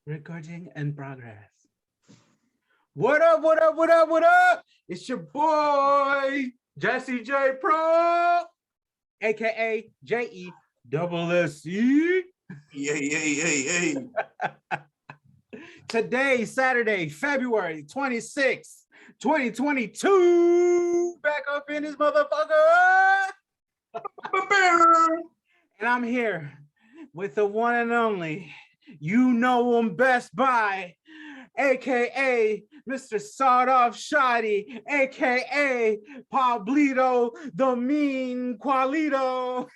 Recording in progress. What up, what up, what up, what up? It's your boy, Jesse J Pro, aka JE Yay. Today, Saturday, February 26th, 2022. Back up in this motherfucker. And I'm here with the one and only, you know him best by, aka Mr. Sawed Off Shoddy, aka Pablito the Mean Qualito.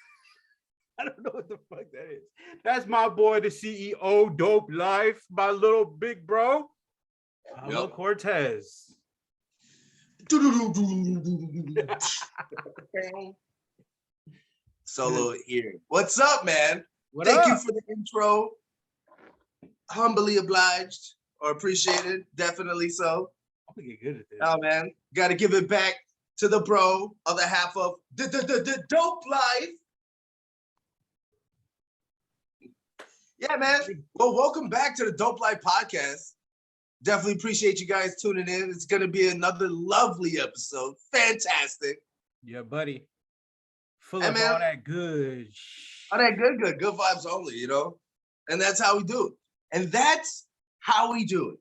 I don't know what the fuck that is. That's my boy, the CEO, DopeLife, my little big bro, Pablo Cortez. Solo here. What's up, man? What Thank up? you for the intro. Humbly obliged or appreciated. Definitely so. I'm gonna get good at this. Oh, man. Got to give it back to the bro, other half of the Dope Life. Yeah, man. Well, welcome back to the Dope Life podcast. Definitely appreciate you guys tuning in. It's going to be another lovely episode. Fantastic. Yeah, buddy. Full Hey, of man. all that good. Oh, that good vibes only, you know? And that's how we do it. And that's how we do it.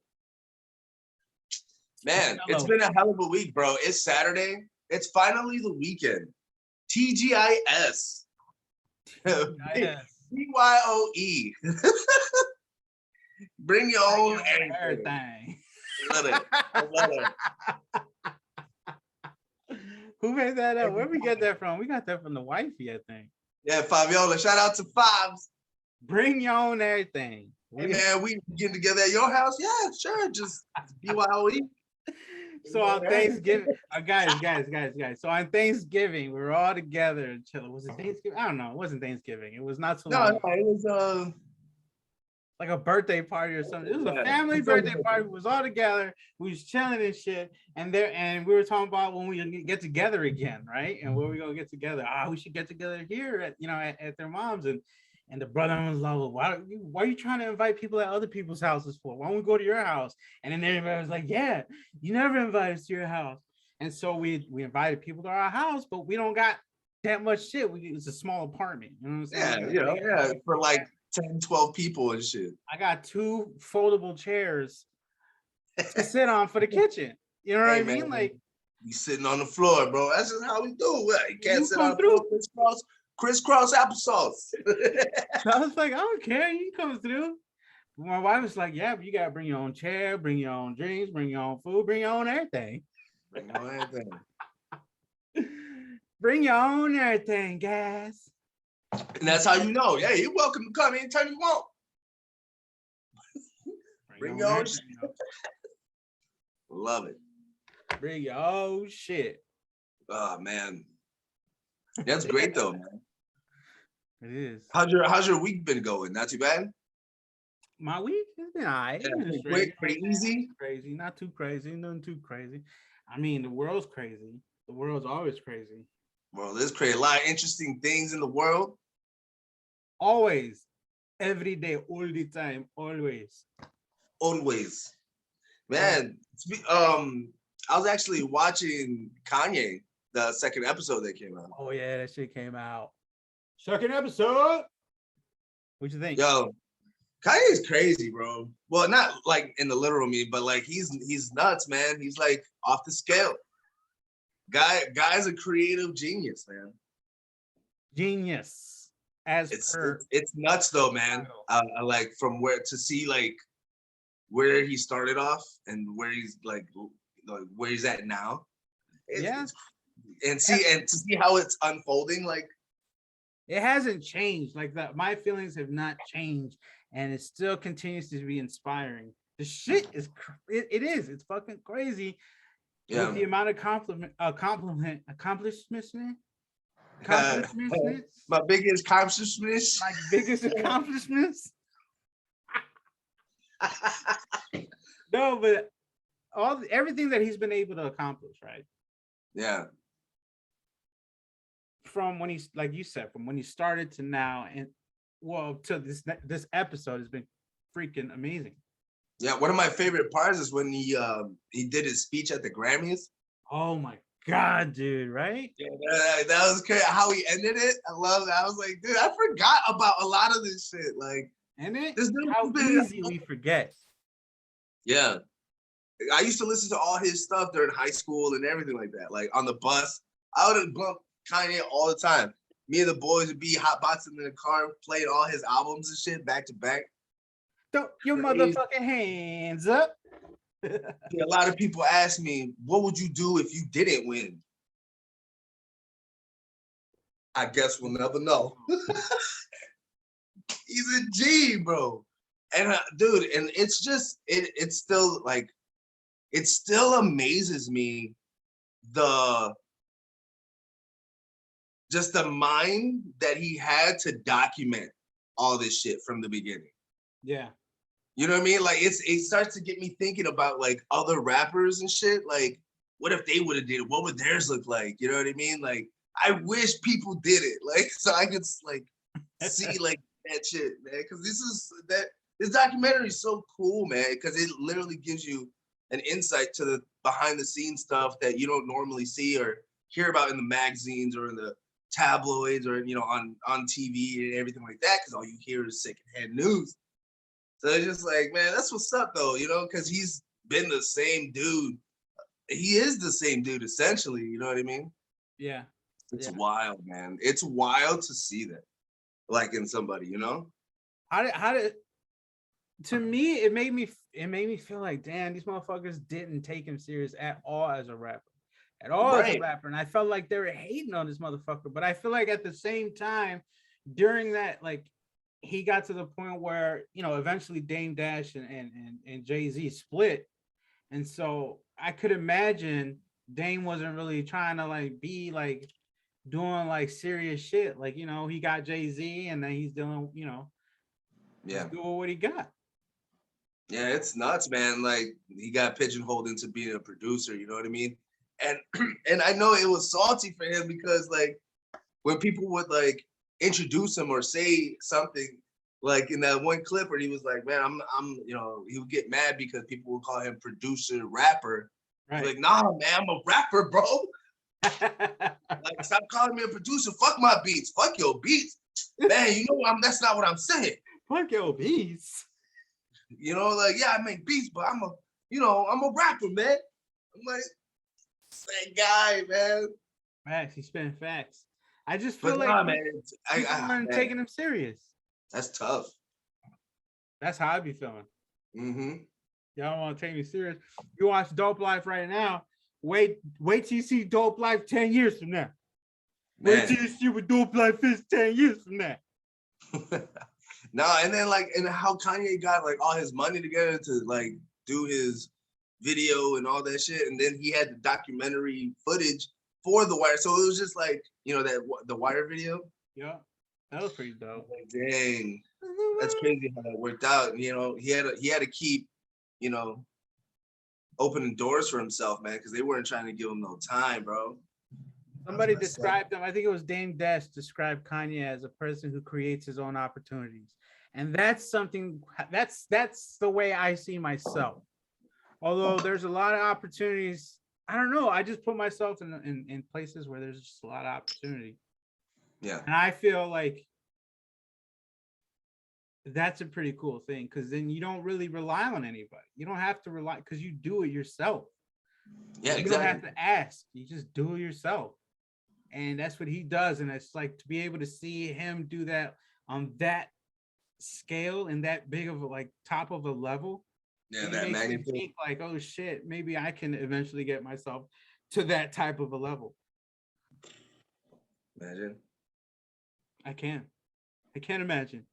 Man, it's been a hell of a week, bro. It's Saturday. It's finally the weekend. TGIS. BYOE. Bring your own everything. I love it. Who made that up? Where we get that from? We got that from the wifey, I think. Yeah, Fabiola. Shout out to Fabs. Bring your own everything. Hey, man, we getting together at your house? Yeah, sure. Just BYOE. So on Thanksgiving, guys. So on Thanksgiving, we were all together and chilling. Was it Thanksgiving? I don't know. It wasn't Thanksgiving. It was not so long. No, it was like a birthday party or something. It was a family birthday party. We was all together. We was chilling and shit. And we were talking about when we get together again, right? And where we gonna get together? We should get together here at their mom's. And the brother was like, well, why are you trying to invite people at other people's houses for? Why don't we go to your house? And then everybody was like, yeah, you never invite us to your house. And so we invited people to our house, but we don't got that much shit. It's a small apartment. You know what I'm saying? Yeah, for like 10, 12 people and shit. I got 2 foldable chairs to sit on for the kitchen. You know what I mean? Like, you sitting on the floor, bro. That's just how we do it. You can't sit on the through. floor, crisscross applesauce. So I was like, I don't care. You come through. My wife was like, yeah, but you got to bring your own chair, bring your own drinks, bring your own food, bring your own everything. Bring your own everything. Bring your own everything, guys. And that's how you know. Yeah, you're welcome to come anytime you want. Bring your own shit. Love it. Bring your own shit. Oh, man. That's great, though, man. It is. How's your week been going? Not too bad? My week has been all right. Yeah, quick, pretty easy. Crazy, not too crazy, nothing too crazy. I mean, the world's crazy. The world's always crazy. Well, there's a lot of interesting things in the world. Always. Every day, all the time, always. Always. Man, I was actually watching Kanye, the second episode that came out. Oh, yeah, that shit came out. Second episode. What you think? Yo, Kanye's crazy, bro. Well, not like in the literal meaning, but like he's nuts, man. He's like off the scale. Guy's a creative genius, man. Genius. It's nuts though, man. I like from where to see like where he started off and where he's like where he's at now. And to see how it's unfolding, like it hasn't changed. Like that, my feelings have not changed, and it still continues to be inspiring. The shit is it is. It's fucking crazy. Yeah. With the amount of accomplishments. My biggest accomplishments. My biggest accomplishments. No, but everything that he's been able to accomplish, right? Yeah. From when he's, like you said, from when he started to now, and well, to this episode has been freaking amazing. Yeah, one of my favorite parts is when he did his speech at the Grammys. Oh my God, dude, right? Yeah, that was crazy. How he ended it, I love that. I was like, dude, I forgot about a lot of this shit. Like, and it this how easy we forget. Yeah, I used to listen to all his stuff during high school and everything like that. Like on the bus, I would bump Kanye all the time. Me and the boys would be hotboxing in the car, playing all his albums and shit back to back. Throw your motherfucking hands up. A lot of people ask me, what would you do if you didn't win? I guess we'll never know. He's a G, bro. And dude, and it's just, it's still like, it still amazes me just the mind that he had to document all this shit from the beginning. Yeah. You know what I mean? Like it starts to get me thinking about like other rappers and shit. Like, what if they would have did it? What would theirs look like? You know what I mean? Like, I wish people did it. Like, so I could like see like that shit, man. Cause this documentary is so cool, man. Cause it literally gives you an insight to the behind the scenes stuff that you don't normally see or hear about in the magazines or in the tabloids or, you know, on TV and everything like that. Cause all you hear is secondhand news. So it's just like, man, that's what's up though, you know, because he's been the same dude. He is the same dude, essentially, you know what I mean? Yeah. It's wild, man. It's wild to see that, like in somebody, you know? How did to me, it made me feel like, damn, these motherfuckers didn't take him serious at all as a rapper. At all as a rapper. And I felt like they were hating on this motherfucker. But I feel like at the same time, during that, like, he got to the point where, you know, eventually Dame Dash and Jay-Z split. And so I could imagine Dame wasn't really trying to like be like doing like serious shit. Like, you know, he got Jay-Z and then he's doing, you know, just doing what he got. Yeah, it's nuts, man. Like he got pigeonholed into being a producer, you know what I mean? And I know it was salty for him because like when people would like introduce him or say something like in that one clip where he was like, man, I'm you know, he would get mad because people would call him producer rapper. Right. Like, nah, man, I'm a rapper, bro. Like, stop calling me a producer. Fuck my beats. Fuck your beats. Man, you know that's not what I'm saying. Fuck your beats. You know, like, yeah, I make beats, but I'm a rapper, man. I'm like, that guy, man. Facts, he's spitting facts. I just feel like man, people aren't taking him serious. That's tough. That's how I be feeling. Mm-hmm. Y'all don't want to take me serious. You watch DopeLife right now. Wait till you see DopeLife 10 years from now. Man. Wait till you see what DopeLife is 10 years from now. No, and then like, and how Kanye got like all his money together to like do his video and all that shit, and then he had the documentary footage for The Wire. So it was just like, you know, that the Wire video. Yeah, that was pretty dope. Like, dang, that's crazy how that worked out. You know, he had to keep, you know, opening doors for himself, man, because they weren't trying to give him no time, bro. Somebody described him. I think it was Dame Dash described Kanye as a person who creates his own opportunities, and that's something. That's the way I see myself. Although there's a lot of opportunities, I don't know. I just put myself in places where there's just a lot of opportunity. Yeah, and I feel like that's a pretty cool thing because then you don't really rely on anybody. You don't have to rely because you do it yourself. Yeah, you don't have to ask. You just do it yourself. And that's what he does. And it's like to be able to see him do that on that scale and that big of a like top of a level. Yeah, that makes me think like, oh shit, maybe I can eventually get myself to that type of a level. Imagine. I can't imagine.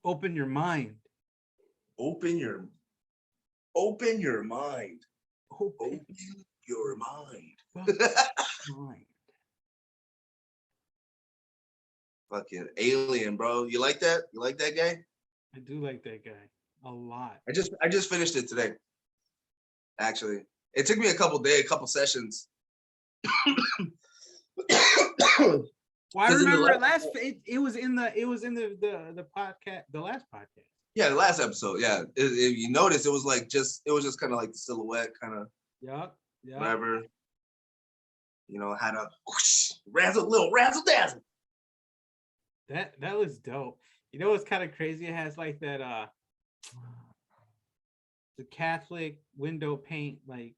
Open your mind. Open your mind. Open your mind. Fucking alien, bro. You like that? You like that guy? I do like that guy a lot. I just finished it today. Actually, it took me a couple sessions. Well, I remember it was in the podcast, the last podcast. Yeah, the last episode. Yeah, if you notice, it was just kind of like the silhouette, kind of. Yeah. Whatever. You know, had a whoosh, little razzle dazzle. That looks dope. You know what's kind of crazy? It has like that the Catholic window paint, like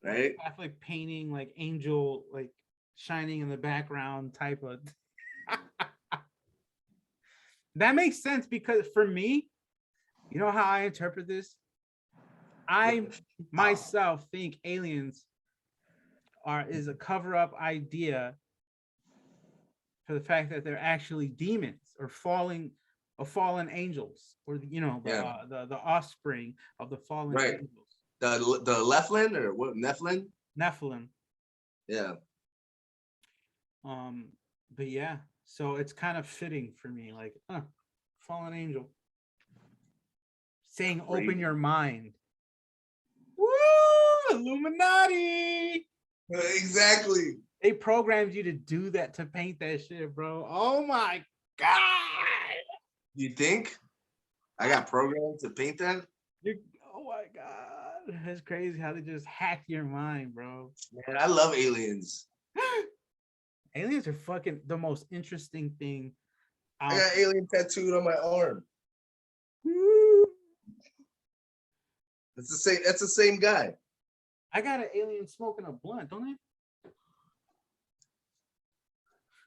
right? Catholic painting, like angel, like shining in the background type of. That makes sense because for me, you know how I interpret this? I myself think aliens is a cover-up idea for the fact that they're actually demons or fallen angels, or the offspring of the fallen angels. The Nephilim or what? Nephilim. Yeah. But yeah, so it's kind of fitting for me, like, fallen angel saying, "Open your mind." Woo! Illuminati. Exactly. They programmed you to do that, to paint that shit, bro. Oh my god. You think I got programmed to paint that? Oh my god. That's crazy how they just hack your mind, bro. Man, I love aliens. Aliens are fucking the most interesting thing. I got alien tattooed on my arm. Woo. That's the same guy. I got an alien smoking a blunt, don't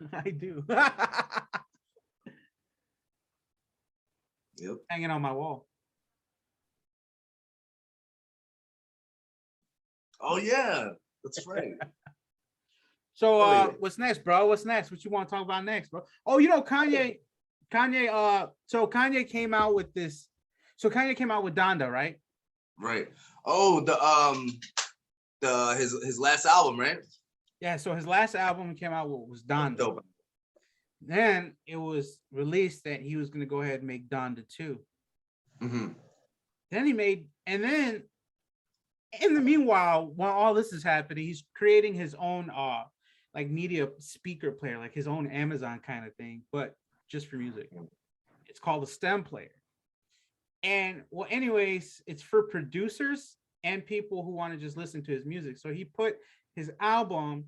I? I do. Yep. Hanging on my wall. Oh yeah, that's right. So what's next, bro? What's next? What you want to talk about next, bro? Oh, you know, Kanye, so Kanye came out with this. So Kanye came out with Donda, right? Right. Oh, his last album, right? Yeah, so his last album came out was Donda. Dope. Then it was released that he was gonna go ahead and make Donda 2. Mm-hmm. Then he made, and then in the meanwhile, while all this is happening, he's creating his own like media speaker player, like his own Amazon kind of thing, but just for music. It's called a stem player. And well, anyways, it's for producers and people who want to just listen to his music. So he put his album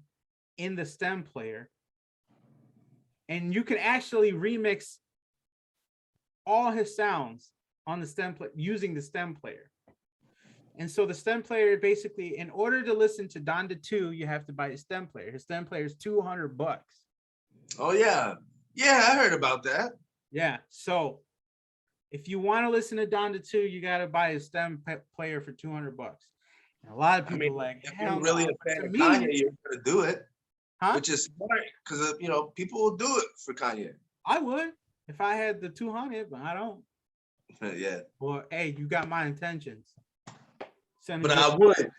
in the stem player, and you can actually remix all his sounds on the stem player using the stem player. And so the stem player, basically, in order to listen to Donda 2, you have to buy a stem player. His stem player is $200. Oh yeah, yeah, I heard about that. Yeah, so if you want to listen to Donda 2, you got to buy a stem player for $200. And a lot of people if you're really a fan of Kanye, you're gonna do it, which is smart because people will do it for Kanye. I would if I had the 200, but I don't. Yeah. Well, hey, you got my intentions. But I would.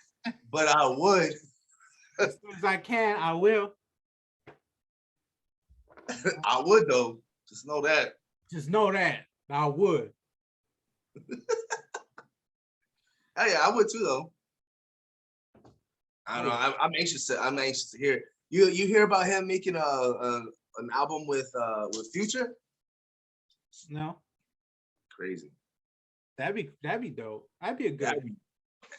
But I would. As soon as I can, I will. I would though. Just know that. Just know that I would. Oh yeah, I would too though. I don't know. I'm anxious to hear. You hear about him making an album with Future? No. Crazy. That'd be dope. That'd be a good.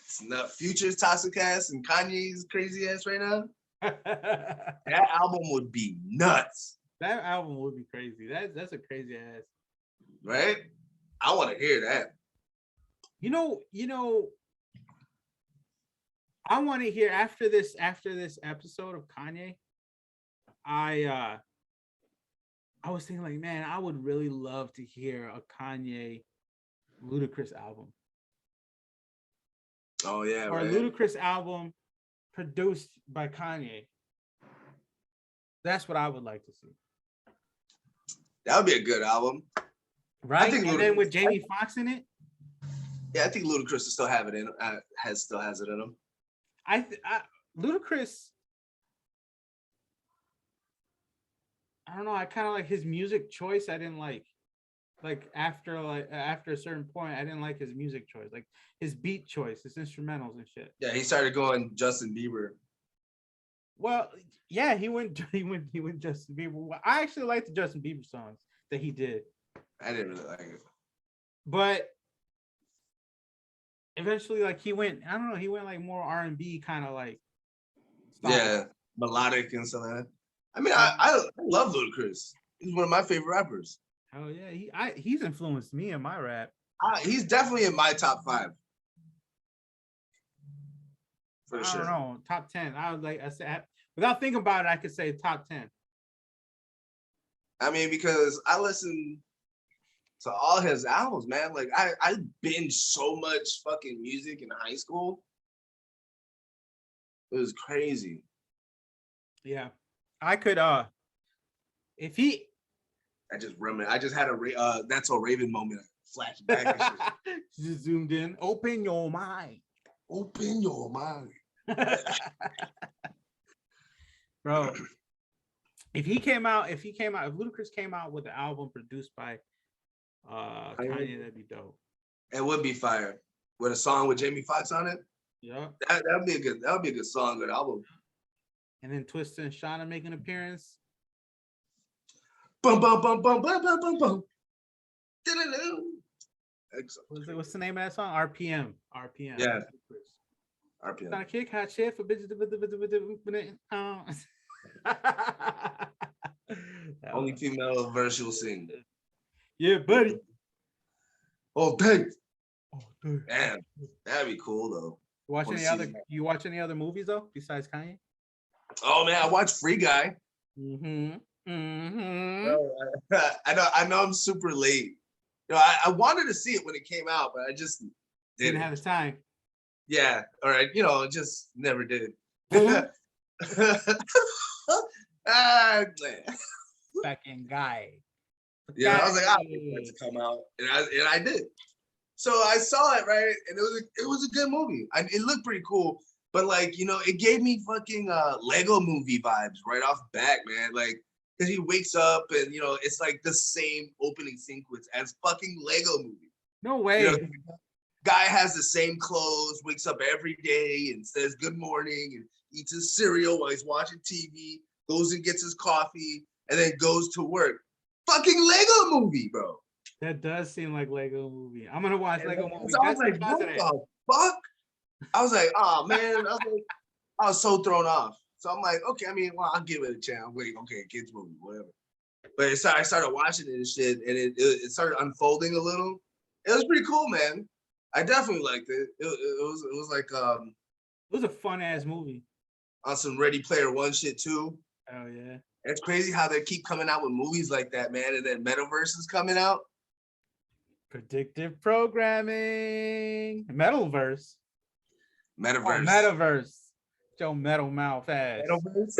It's not Future's toxic ass and Kanye's crazy ass right now. That album would be nuts. That album would be crazy. That's a crazy ass. Right? I want to hear that. You know, I want to hear after this episode of Kanye. I was thinking, like, man, I would really love to hear a Kanye Ludacris album. Oh yeah, or right. a Ludacris album produced by Kanye. That's what I would like to see. That would be a good album, right? And then with Jamie Foxx in it. Yeah, I think Ludacris still have it in. Still has it in him. Ludacris. I don't know. I kind of like his music choice. I didn't like. After a certain point, I didn't like his music choice, like his beat choice, his instrumentals and shit. Yeah, he started going Justin Bieber. Well, yeah, he went Justin Bieber. Well, I actually like the Justin Bieber songs that he did. I didn't really like it. But eventually, like he went, I don't know, he went like more R&B kind of like style. Yeah, melodic and stuff like that. I mean, I love Ludacris. He's one of my favorite rappers. Oh yeah, he's influenced me in my rap. He's definitely in my top 5. For sure. I don't know, top 10. I said, without thinking about it, I could say top 10. I mean, because I listen to all his albums, man. Like I binged so much fucking music in high school. It was crazy. Yeah, I could. If he, I just had a That's So Raven moment. Flashback. Just zoomed in. Open your mind. Open your mind, bro. If Ludacris came out with an album produced by Kanye, that'd be dope. It would be fire with a song with Jamie Foxx on it. Yeah, that'd be a good song, good album. And then Twista and Shauna make an appearance. Bum bum bum bum bum bum bum bum. What's the name of that song? RPM. Yeah. RPM. Not a kick hot shit for bitches. Only female verse you'll sing. Yeah, buddy. Oh, dang. Man, that'd be cool though. You watch any other movies though besides Kanye? Oh man, I watched Free Guy. I know I'm super late. You know, I wanted to see it when it came out, but I just didn't have the time. Yeah, all right. You know, just never did. Fucking guy. Yeah, I was like, to come out, and I did. So I saw it, right, and it was a good movie. It looked pretty cool, but like, you know, it gave me fucking Lego movie vibes right off back, man. Like, because he wakes up and, you know, it's like the same opening sequence as fucking Lego movie. No way. You know, guy has the same clothes, wakes up every day and says good morning and eats his cereal while he's watching TV, goes and gets his coffee, and then goes to work. Fucking Lego movie, bro. That does seem like Lego movie. I'm gonna watch Lego movie. So I was like, what the fuck? I was like, oh man, I was so thrown off. So I'm like, okay, I mean, well, I'll give it a chance. Wait, okay, kids movie, whatever. But I started watching it and shit, and it started unfolding a little. It was pretty cool, man. I definitely liked it. It was like it was a fun ass movie. On some Ready Player One shit too. Oh yeah. It's crazy how they keep coming out with movies like that, man, and then Metaverse is coming out. Predictive programming. Metaverse. Metaverse. Oh, Metaverse. Joe metal mouth ass. Metaverse.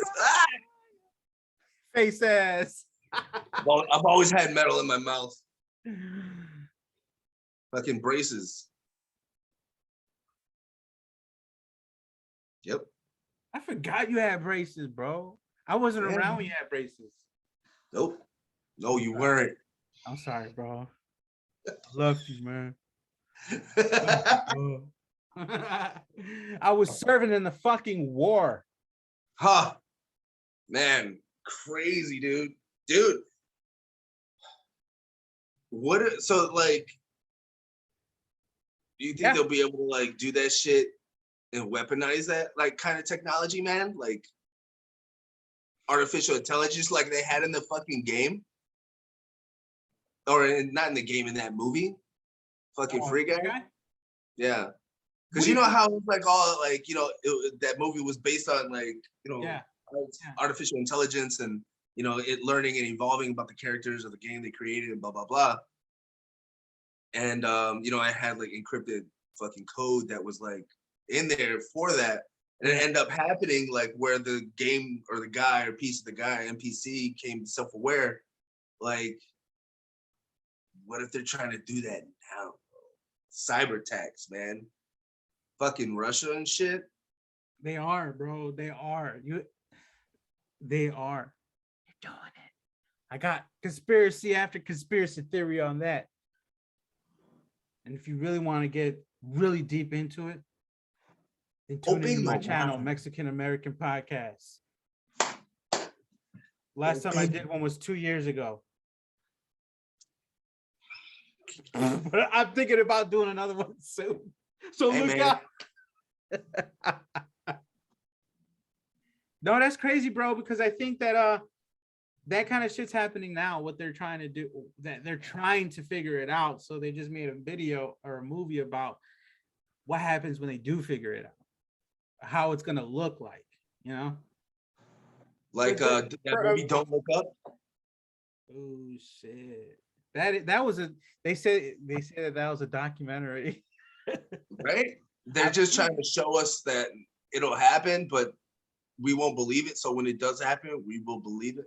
Face ass. I've always had metal in my mouth. Fucking braces. Yep. I forgot you had braces, bro. I wasn't around when you had braces. Nope. No, you weren't. I'm sorry, bro. I love you, man. I was serving in the fucking war. Huh. Man, crazy, dude. Dude. So like, do you think they'll be able to like do that shit and weaponize that like kind of technology, man? Like artificial intelligence like they had in the fucking game? Or not in the game, in that movie? Fucking Free Guy? Yeah. Because you know how like all like, you know, that movie was based on like, you know, artificial intelligence and, you know, it learning and evolving about the characters of the game they created and blah, blah, blah. And, you know, I had like encrypted fucking code that was like in there for that. And it ended up happening like where the game or the guy or piece of the guy, NPC, came self-aware. Like, what if they're trying to do that now? Cyber attacks, man. Fucking Russia and shit. They are, bro. They are. They are. You're doing it. I got conspiracy after conspiracy theory on that. And if you really want to get really deep into it, then tune into my channel, Mexican American Podcast. Last time I did one was 2 years ago. But I'm thinking about doing another one soon. So hey, look out. No, that's crazy, bro, because I think that that kind of shit's happening now. What they're trying to do, that they're trying to figure it out. So they just made a video or a movie about what happens when they do figure it out, how it's gonna look like, you know? Like that movie Don't Look Up. Oh shit. That was they said that was a documentary. Right? They're just trying to show us that it'll happen, but we won't believe it. So when it does happen, we will believe it.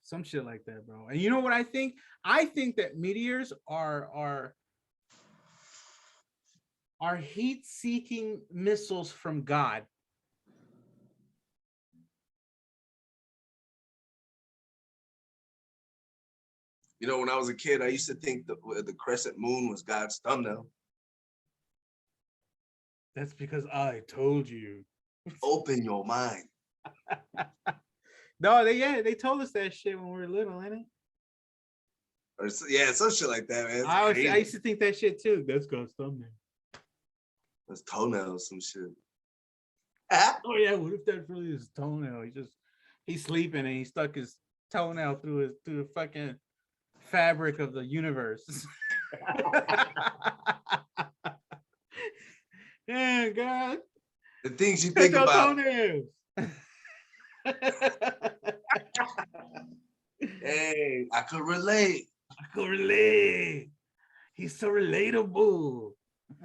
Some shit like that, bro. And you know what I think? I think that meteors are heat-seeking missiles from God. You know, when I was a kid, I used to think the crescent moon was God's thumbnail. That's because I told you. Open your mind. No, they told us that shit when we were little, ain't it? Or yeah, some shit like that, man. I used to think that shit too. That's God's thumbnail. That's toenails, some shit. Oh yeah, what if that's really his toenail? He's sleeping and he stuck his toenail through the fucking fabric of the universe. Yeah, God. The things you think about. Toenails. Hey, I could relate. He's so relatable.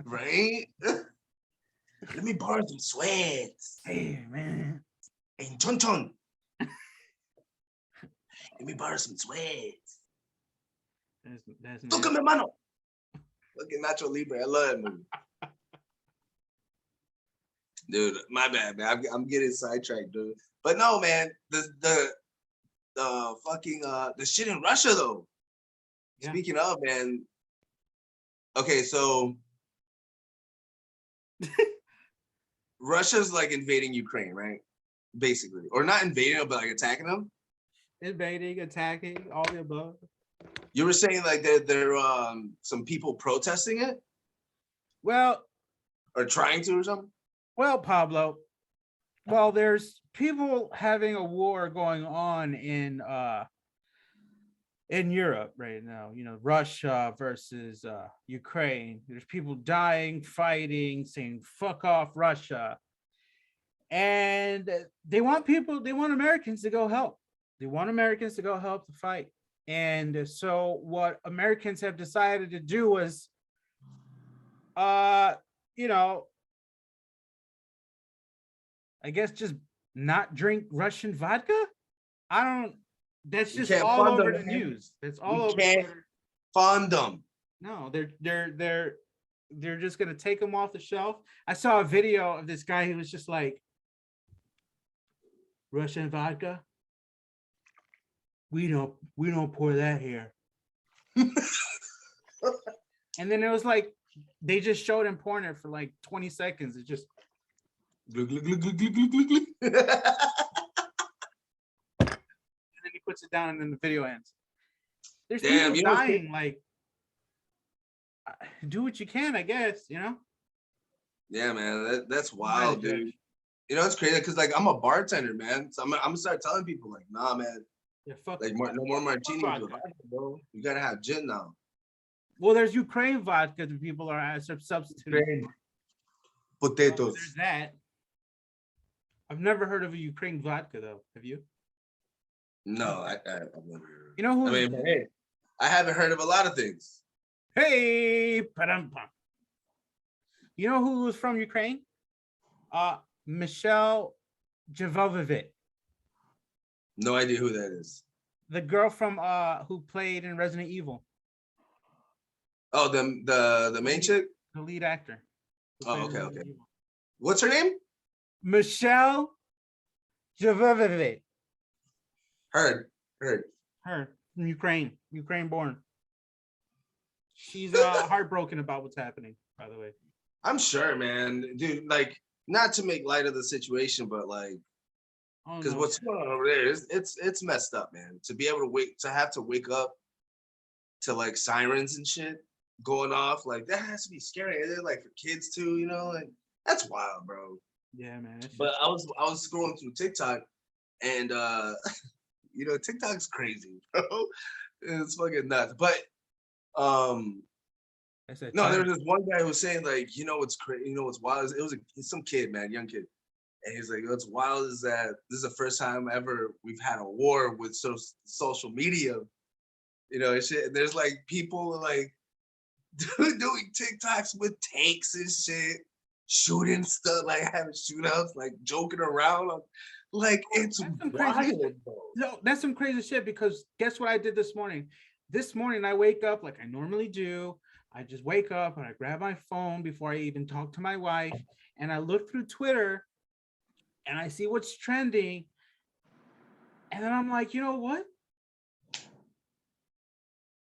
Right? Let me borrow some sweats. Hey, man. Hey, Chon Chon. Let me borrow some sweats. Look at my mano. Look at Nacho Libre. I love that movie. Dude, my bad, man. I'm getting sidetracked, dude. But no, man, the fucking the shit in Russia though. Yeah. Speaking of, man. Okay, so Russia's like invading Ukraine, right? Basically, or not invading them, but like attacking them. Invading, attacking, all the above. You were saying like there some people protesting it. Well, or trying to or something. Well, Pablo, there's people having a war going on in Europe right now. You know, Russia versus Ukraine. There's people dying, fighting, saying "fuck off, Russia," and they want Americans to go help. They want Americans to go help the fight. And so, what Americans have decided to do was, you know, I guess just not drink Russian vodka. That's just all over the news. That's all over. Can't fund them. No, they're just gonna take them off the shelf. I saw a video of this guy who was just like, Russian vodka. We don't pour that here. And then it was like they just showed him pouring it for like 20 seconds. It just. And then he puts it down and then the video ends. There's people dying, like, do what you can, I guess, you know? Yeah, man, that's wild, dude. You know, it's crazy because like I'm a bartender, man. So I'm gonna start telling people like, nah, man, like no more martinis, bro. You gotta have gin now. Well, there's Ukraine vodka that people are substituting. Potatoes. There's that. I've never heard of a Ukraine vodka though. Have you? No, I've never heard. You know who? I mean, hey, I haven't heard of a lot of things. Hey, pa-dum-pum. You know who was from Ukraine? Michelle Jovovich. No idea who that is. The girl from who played in Resident Evil. Oh, the main chick? The lead actor. Oh, okay. What's her name? Michelle Jovovich. Heard. Her from Ukraine born. She's heartbroken about what's happening, by the way. I'm sure, man. Dude, like, not to make light of the situation, but like, Because what's going on over there is it's messed up, man. To be able to have to wake up to like sirens and shit going off, like that has to be scary. And then like for kids too, you know, like that's wild, bro. Yeah, man. But I was scrolling through TikTok, and you know, TikTok's crazy, bro. It's fucking nuts. But no, there was this one guy who was saying like, you know what's crazy, you know what's wild? It was some kid, man, young kid. And he's like, what's wild is that this is the first time ever we've had a war with social media, you know, and shit. And there's like people like doing TikToks with tanks and shit, shooting stuff, like having shootouts, like joking around. Like it's wild, bro. No, that's some crazy shit, because guess what I did this morning? This morning I wake up like I normally do. I just wake up and I grab my phone before I even talk to my wife, and I look through Twitter and I see what's trending. And then I'm like, you know what?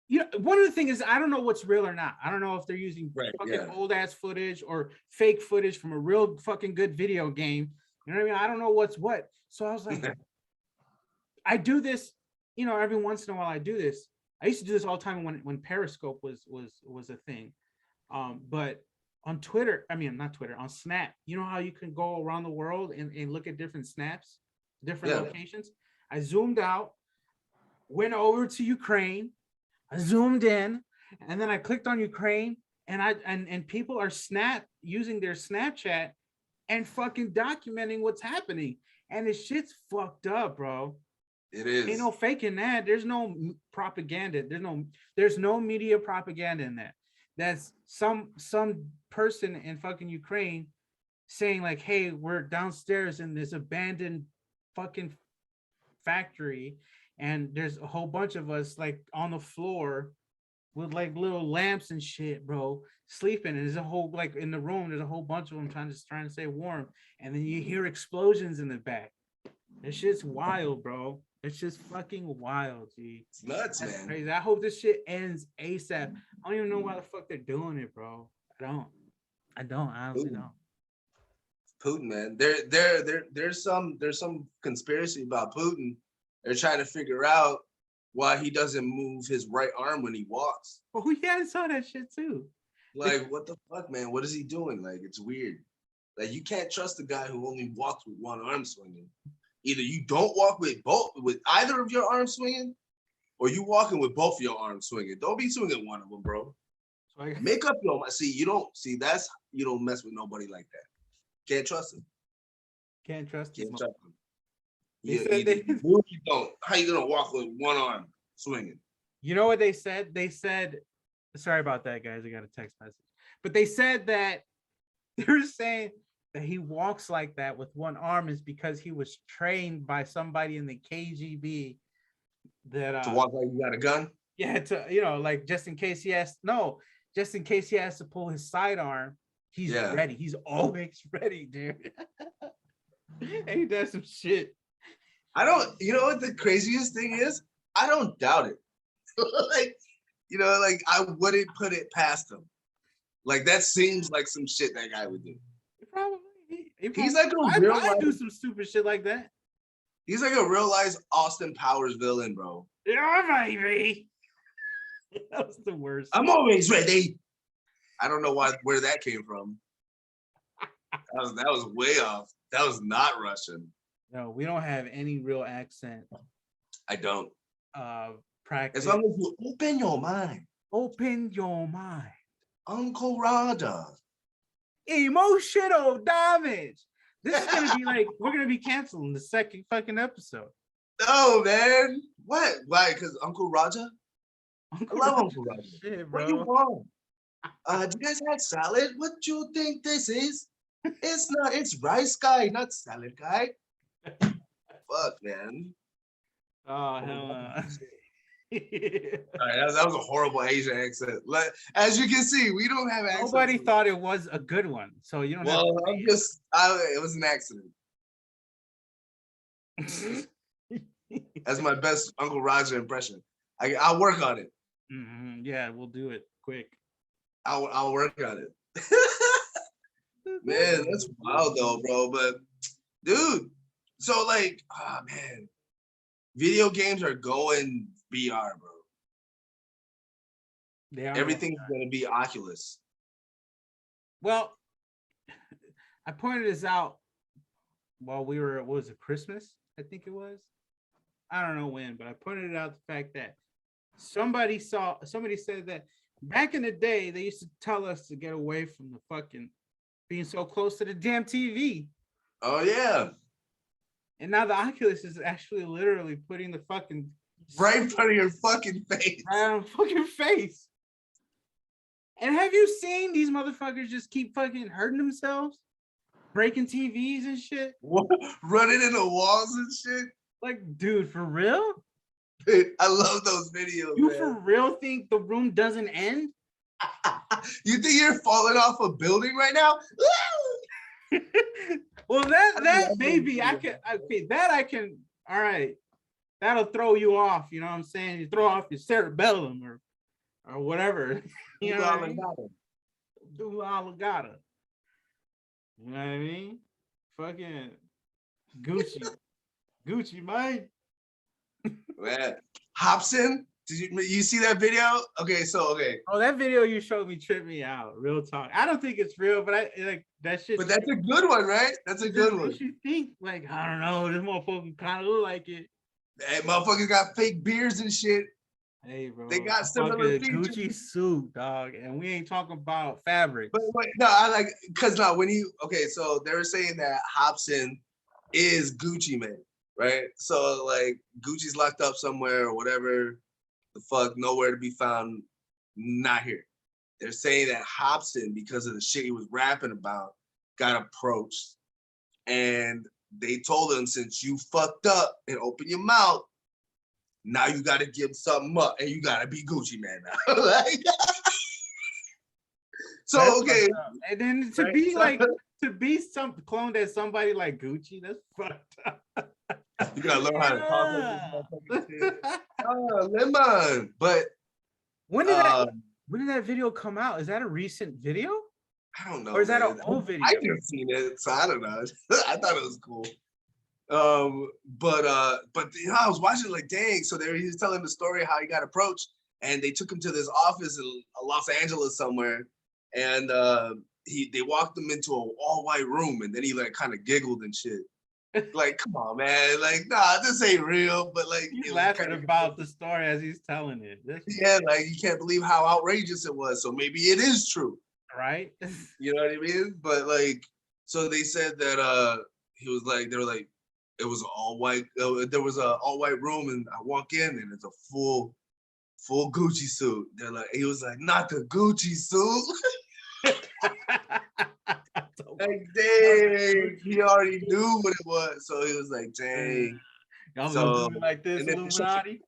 You know, one of the things is I don't know what's real or not. I don't know if they're using fucking old ass footage or fake footage from a real fucking good video game. You know what I mean? I don't know what's what. So I was like, I do this, you know, every once in a while I do this. I used to do this all the time when Periscope was a thing. But on Twitter, I mean, not Twitter, on Snap, you know how you can go around the world and look at different snaps, different locations? I zoomed out, went over to Ukraine, I zoomed in, and then I clicked on Ukraine, and people are using their Snapchat and fucking documenting what's happening. And this shit's fucked up, bro. It is. Ain't no faking that. There's no propaganda. There's no media propaganda in that. That's some person in fucking Ukraine saying like, hey, we're downstairs in this abandoned fucking factory, and there's a whole bunch of us like on the floor with like little lamps and shit, bro, sleeping. And there's a whole, like in the room, there's a whole bunch of them trying to stay warm. And then you hear explosions in the back. That shit's wild, bro. It's just fucking wild, G. It's nuts, That's man. crazy. I hope this shit ends ASAP. I don't even know why the fuck they're doing it, bro. I honestly don't. Putin, man. There's some conspiracy about Putin. They're trying to figure out why he doesn't move his right arm when he walks. Oh yeah, I saw that shit too. Like, what the fuck, man? What is he doing? Like, it's weird. Like, you can't trust a guy who only walks with one arm swinging. Either you don't walk with either of your arms swinging, or you walking with both of your arms swinging. Don't be swinging one of them, bro. Make up your mind. You don't mess with nobody like that. Can't trust him. Can't trust him. You don't. How you gonna walk with one arm swinging? You know what they said? They said, sorry about that, guys. I got a text message. But they said that they're saying that he walks like that with one arm is because he was trained by somebody in the KGB that to walk like you got a gun. Yeah, like just in case he has to pull his sidearm, he's ready. He's always ready, dude. And he does some shit. You know what the craziest thing is? I don't doubt it. I wouldn't put it past him. Like, that seems like some shit that guy would do. He's like a real life. Do some stupid shit like that. He's like a real life Austin Powers villain, bro. Yeah, baby. That was the worst. I'm always ready. I don't know where that came from. That was way off. That was not Russian. No, we don't have any real accent. I don't. Practice. As long as you open your mind. Open your mind. Uncle Roger. Emotional damage. This is gonna be like, we're gonna be canceling the second fucking episode. No, man. What? Why? Because Uncle Roger? I love Uncle Roger. Shit, bro. What do you want? Do you guys have salad? What do you think this is? It's rice guy, not salad guy. Fuck, man. Oh, hell no. All right, that was a horrible Asian accent. As you can see, we don't have accents. Nobody thought it was a good one, so you don't. Well, it was an accident. That's my best Uncle Roger impression. I'll work on it. Mm-hmm. Yeah, we'll do it quick. I'll work on it. Man, that's wild though, bro. But dude, So like, oh man, video games are going VR, bro. Everything's gonna be Oculus. Well, I pointed this out while we were, what was it, Christmas? I think it was. I don't know when, but I pointed out the fact that somebody said that back in the day, they used to tell us to get away from the fucking being so close to the damn TV. Oh yeah. And now the Oculus is actually literally putting the fucking right in front of your fucking face. Right on fucking face. And have you seen these motherfuckers just keep fucking hurting themselves? Breaking TVs and shit? What? Running into walls and shit? Like, dude, for real? I love those videos. You for real think the room doesn't end? You think you're falling off a building right now? Well, that maybe I can. Okay, that I can. All right, that'll throw you off. You know what I'm saying? You throw off your cerebellum or whatever. You know what I mean? Do alligata. You know what I mean? Fucking Gucci, man. Man, Hobson, did you see that video? Okay. Oh, that video you showed me tripped me out. Real talk. I don't think it's real, but I like that shit. But that's a good one, right? That's a good one. What you think? Like, I don't know. This motherfucker kind of look like it. Hey, motherfuckers got fake beards and shit. Hey, bro. They got similar features. Gucci suit, dog, and we ain't talking about fabric. But no, I like because now when so they were saying that Hobson is Gucci man, right? So like Gucci's locked up somewhere or whatever, the fuck, nowhere to be found, not here. They're saying that Hobson, because of the shit he was rapping about, got approached, and they told him, since you fucked up and open your mouth, now you got to give something up, and you got to be Gucci man now. Like, so okay, and then to be like some cloned as somebody like Gucci, that's fucked up. You gotta learn how to talk. Oh, lemon. But when did that video come out? Is that a recent video? I don't know. Or is that an old video? I just seen it, so I don't know. I thought it was cool. But you know, I was watching like, dang. So he was telling the story how he got approached, and they took him to this office in Los Angeles somewhere, and they walked him into an all-white room, and then he like kind of giggled and shit. Like, come on, man. Like, nah, this ain't real. But like, he's laughing about the story as he's telling it. Yeah, like you can't believe how outrageous it was. So maybe it is true, right? You know what I mean? But like, so they said that he was like, they were like, it was all white. There was a all white room, and I walk in, and it's a full Gucci suit. They're like, he was like, not the Gucci suit. Like, dang, he already knew what it was. So he was like, dang. Y'all so, doing like this, Illuminati?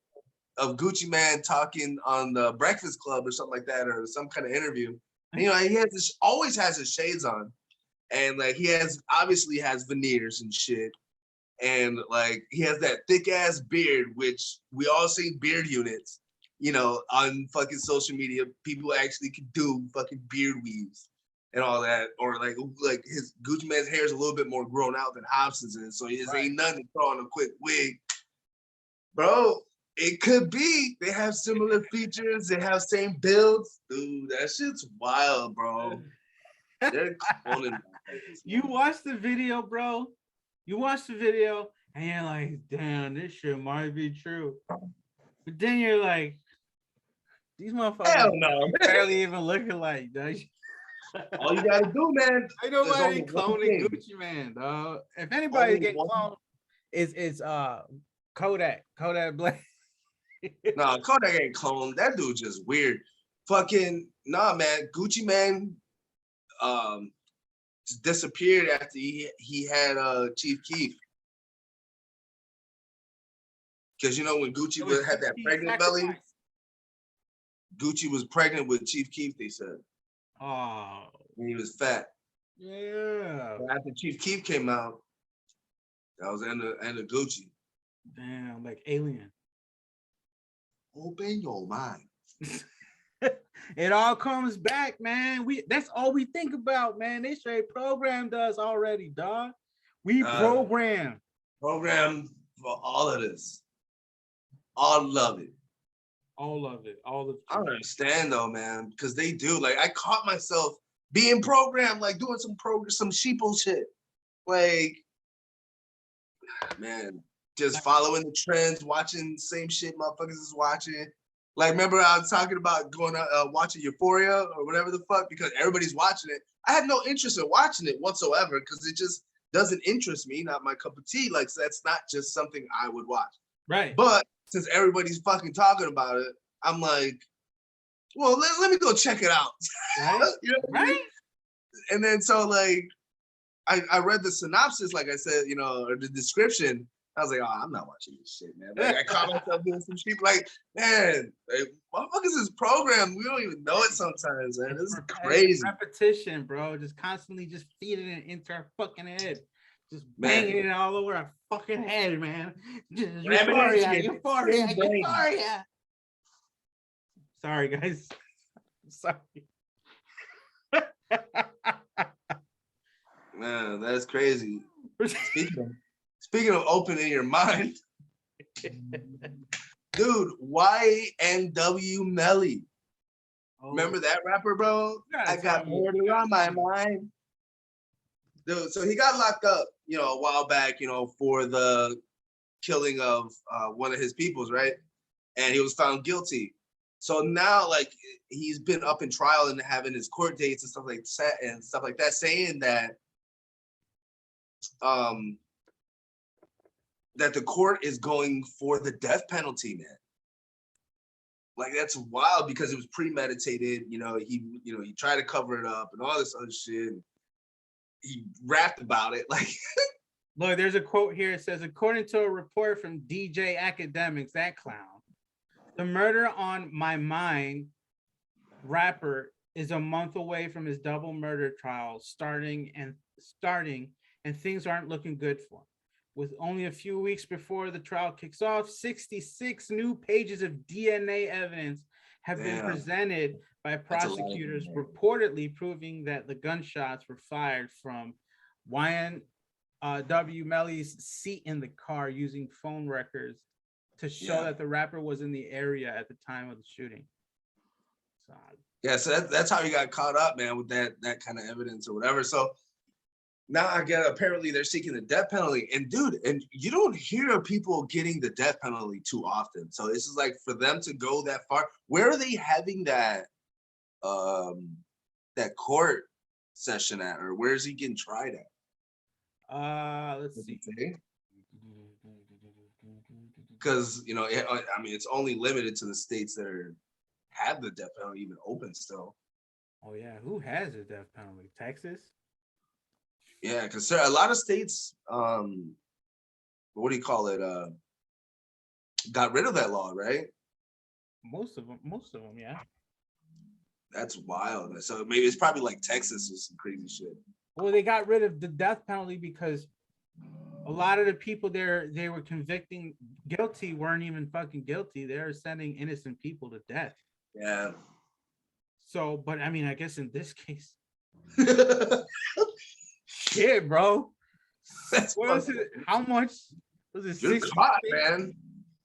Of Gucci man talking on the Breakfast Club or something like that, or some kind of interview. And, you know, he always has his shades on. And like, he obviously has veneers and shit. And like, he has that thick ass beard, which we all see beard units, you know, on fucking social media. People actually can do fucking beard weaves and all that, or like his Gucci man's hair is a little bit more grown out than Hobson's is, so he just ain't nothing to throw on a quick wig, bro. It could be they have similar features, they have same builds, dude. That shit's wild, bro. They're cloning. You watch the video, bro. You watch the video, and you're like, damn, this shit might be true. But then you're like, these motherfuckers hell no, barely even looking like that. All you gotta do, man. Ain't nobody cloning Gucci man, dog. If anybody get cloned, it's Kodak Black. No, Kodak ain't cloned. That dude just weird. Fucking nah, man. Gucci man just disappeared after he had Chief Keef. Because you know when Gucci had that pregnant belly, Gucci was pregnant with Chief Keef, they said. Oh, and he was fat. Yeah. But after Chief Keef came out, that was end of Gucci. Damn, like Alien. Open your mind. It all comes back, man. That's all we think about, man. They straight programmed us already, dog. We program. Programmed for all of this. All of it. All of it. All of it. I don't understand though, man, because they do. Like I caught myself being programmed, like doing some sheeple shit. Like, man, just following the trends, watching the same shit motherfuckers is watching. Like, remember I was talking about going watching Euphoria or whatever the fuck because everybody's watching it. I had no interest in watching it whatsoever because it just doesn't interest me, not my cup of tea. Like, so that's not just something I would watch. Right. But since everybody's fucking talking about it, I'm like, well, let me go check it out. Right. You know what I mean? Right. And then so like I read the synopsis, like I said, you know, or the description. I was like, oh, I'm not watching this shit, man. Like I caught myself doing some shit. Like, man, like, motherfuckers is programmed. We don't even know it sometimes, man. This is crazy. Repetition, bro. Just constantly just feeding it into our fucking head. Just banging it all over our fucking head, man. Just euphoria. Sorry, guys. Sorry. Man, that's crazy. Speaking of opening your mind, dude, YNW Melly. Oh. Remember that rapper, bro? I got murder on my mind. Dude, so he got locked up, you know, a while back, you know, for the killing of one of his peoples, right? And he was found guilty. So now, like, he's been up in trial and having his court dates and stuff like that, saying that that the court is going for the death penalty, man. Like, that's wild because it was premeditated. You know, he tried to cover it up and all this other shit. He rapped about it. Like, look, there's a quote here. It says, according to a report from DJ Academics, that clown, the murder on my mind rapper is a month away from his double murder trial starting, and things aren't looking good for him. With only a few weeks before the trial kicks off, 66 new pages of DNA evidence have been presented by prosecutors, reportedly proving that the gunshots were fired from YNW Melly's seat in the car using phone records to show that the rapper was in the area at the time of the shooting. So that's how he got caught up, man, with that kind of evidence or whatever. So now I get, apparently they're seeking the death penalty. And dude, and you don't hear of people getting the death penalty too often. So this is like, for them to go that far, where are they having that court session at, or where is he getting tried at? Let's see. Because, you know, I mean, it's only limited to the states that have the death penalty even open still. Oh yeah, who has a death penalty? Texas? Yeah, because a lot of states, what do you call it? Got rid of that law, right? Most of them, yeah. That's wild. So maybe it's probably like Texas or some crazy shit. Well, they got rid of the death penalty because a lot of the people they were convicting guilty weren't even fucking guilty. They were sending innocent people to death. Yeah. So, but I mean, I guess in this case, shit, bro. What was it? How much was it?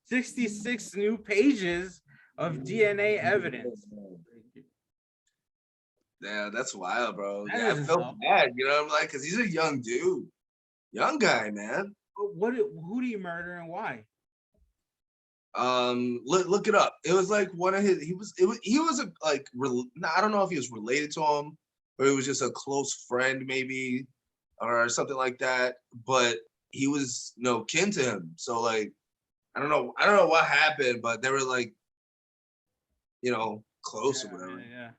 66 new pages of DNA evidence. Yeah, that's wild, bro. I felt bad, you know. I'm like, because he's a young dude, young guy, man. Who do you murder and why? Look it up. It was like one of his. He was I don't know if he was related to him, or it was just a close friend, maybe, or something like that. But he was kin to him. So like, I don't know what happened, but they were like, close or whatever. Yeah.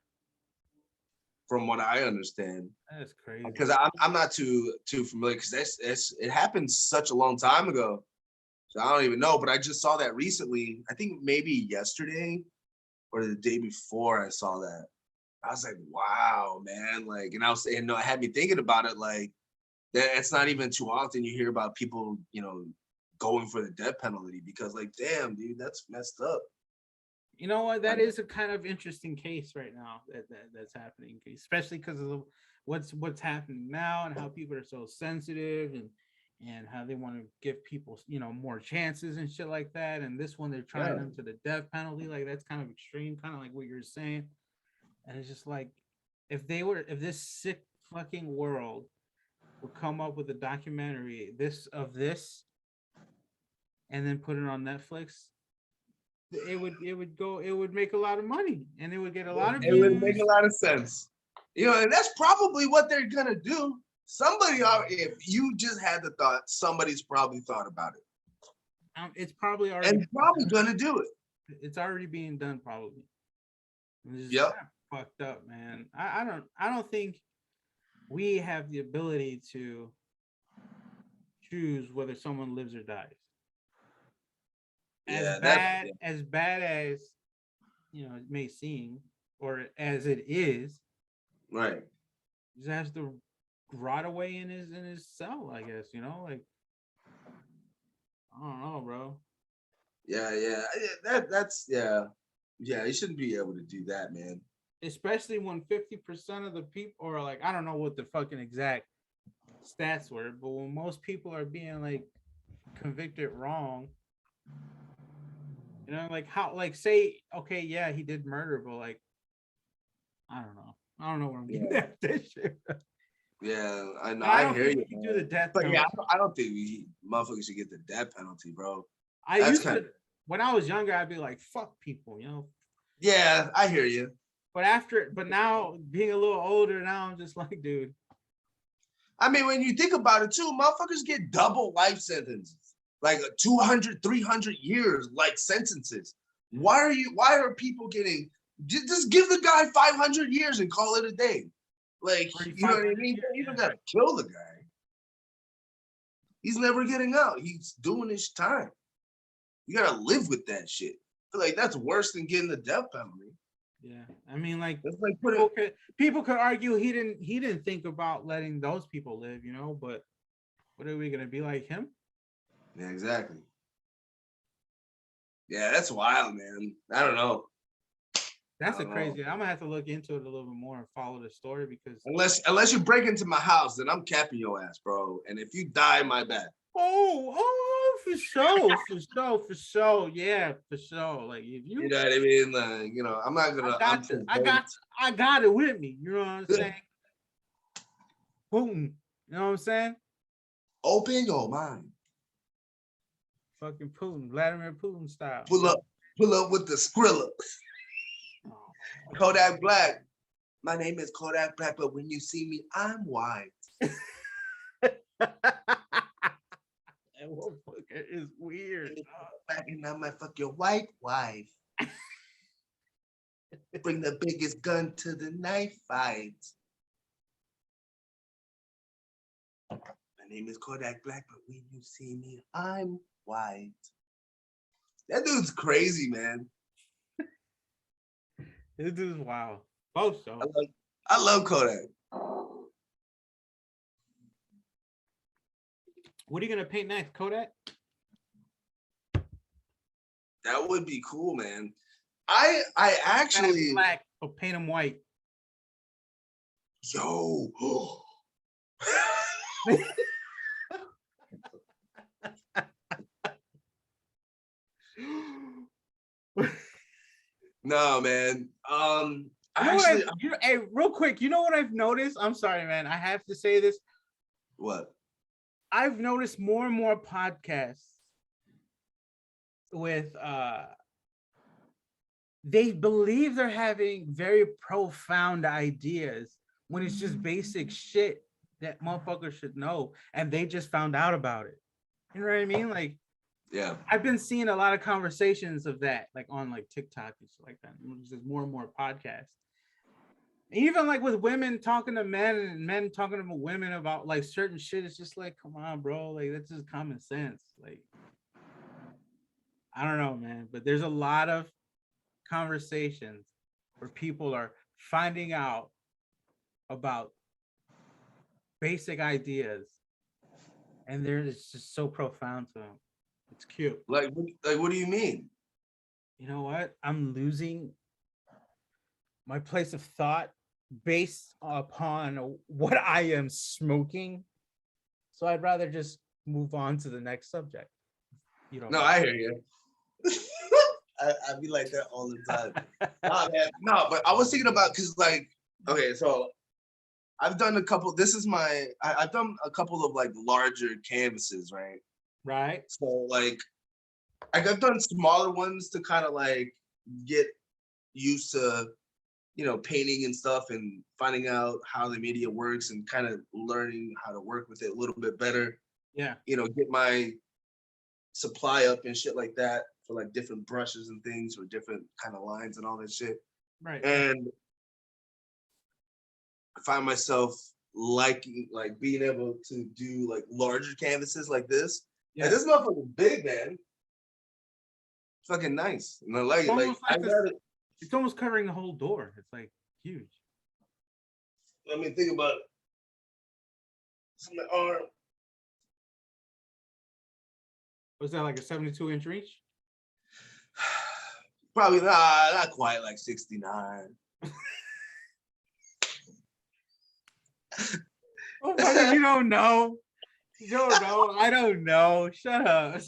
From what I understand. That's crazy. Because I'm not too familiar, because it happened such a long time ago. So I don't even know, but I just saw that recently. I think maybe yesterday or the day before I saw that. I was like, wow, man. Like, and I was saying, it had me thinking about it. Like, it's not even too often you hear about people, going for the death penalty, because like, damn, dude, that's messed up. You know what? That is a kind of interesting case right now that's happening, especially because of what's happening now and how people are so sensitive, and and how they want to give people, more chances and shit like that. And this one, they're trying them to the death penalty. Like, that's kind of extreme, kind of like what you're saying. And it's just like, if this sick fucking world would come up with a documentary of this and then put it on Netflix, it would make a lot of money, and it would get a lot of views. It would make a lot of sense. And that's probably what they're gonna do. Somebody, if you just had the thought, somebody's probably thought about it. It's probably already and probably gonna do it. It's already being done, probably. Yep. Fucked up, man. I don't think we have the ability to choose whether someone lives or dies. As bad as it may seem, or as it is, right? He just has to rot away in his cell, I guess. Like, I don't know, bro. Yeah. That's you shouldn't be able to do that, man. Especially when 50% of the people, or like, I don't know what the fucking exact stats were, but when most people are being like convicted wrong, like how, like, say, okay, yeah, he did murder, but like, I don't know where I'm getting at this shit. Yeah, I know. I hear you. Do the death but penalty. I don't think motherfuckers should get the death penalty, bro. When I was younger, I'd be like, fuck people, Yeah, I hear you. But now being a little older, now I'm just like, dude. I mean, when you think about it too, motherfuckers get double life sentences, like 200, 300 years, like sentences. Why are people getting, just give the guy 500 years and call it a day. Like, you know what I mean? You don't gotta kill the guy. He's never getting out. He's doing his time. You gotta live with that shit. I feel like that's worse than getting the death penalty. Yeah, I mean, like, people could argue he didn't think about letting those people live, but what are we gonna be like him? Yeah, exactly. Yeah, that's wild, man. I don't know. That's crazy. I'm gonna have to look into it a little bit more and follow the story, because unless you break into my house, then I'm capping your ass, bro. And if you die, my bad. Oh, for sure. Yeah, for sure. Like, if you know what I mean? I'm not gonna. I got it with me. You know what I'm saying? Putin. You know what I'm saying? Open your mind. Fucking Putin, Vladimir Putin style. Pull up with the Skrilla. Kodak Black. My name is Kodak Black, but when you see me, I'm white. That motherfucker is weird. And I might fuck your white wife. Bring the biggest gun to the knife fight. My name is Kodak Black, but when you see me, I'm white. That dude's crazy, man. This dude's wild. Both so. I love Kodak. What are you gonna paint next, Kodak? That would be cool, man. I actually black, but paint him white. Yo. No, man. Hey, real quick, you know what I've noticed? I'm sorry, man. I have to say this. What? I've noticed more and more podcasts with they believe they're having very profound ideas when it's just basic shit that motherfuckers should know, and they just found out about it. You know what I mean? Like, yeah, I've been seeing a lot of conversations of that, like on like TikTok and stuff like that. There's more and more podcasts. Even like with women talking to men and men talking to women about like certain shit. It's just like, come on, bro. Like, that's just common sense. Like, I don't know, man. But there's a lot of conversations where people are finding out about basic ideas, and they're just so profound to them. It's cute. Like what do you mean? You know what? I'm losing my place of thought based upon what I am smoking. So I'd rather just move on to the next subject. You don't. No, I hear you. I be like that all the time. Nah, man, no, but I was thinking about because like, okay, so I've done a couple. I've done a couple of like larger canvases, right? Right. So like, I've done smaller ones to kind of like get used to, painting and stuff and finding out how the media works and kind of learning how to work with it a little bit better. Yeah. Get my supply up and shit like that for like different brushes and things or different kind of lines and all that shit. Right. And I find myself liking like being able to do like larger canvases like this. Yeah. And this motherfucker's big, man. Fucking nice. And I like it. It's almost covering the whole door. It's like huge. Let me think about it. It's my arm. Was that like a 72-inch reach? Probably not quite like 69. Oh, you don't know. You don't know. I don't know. Shut up.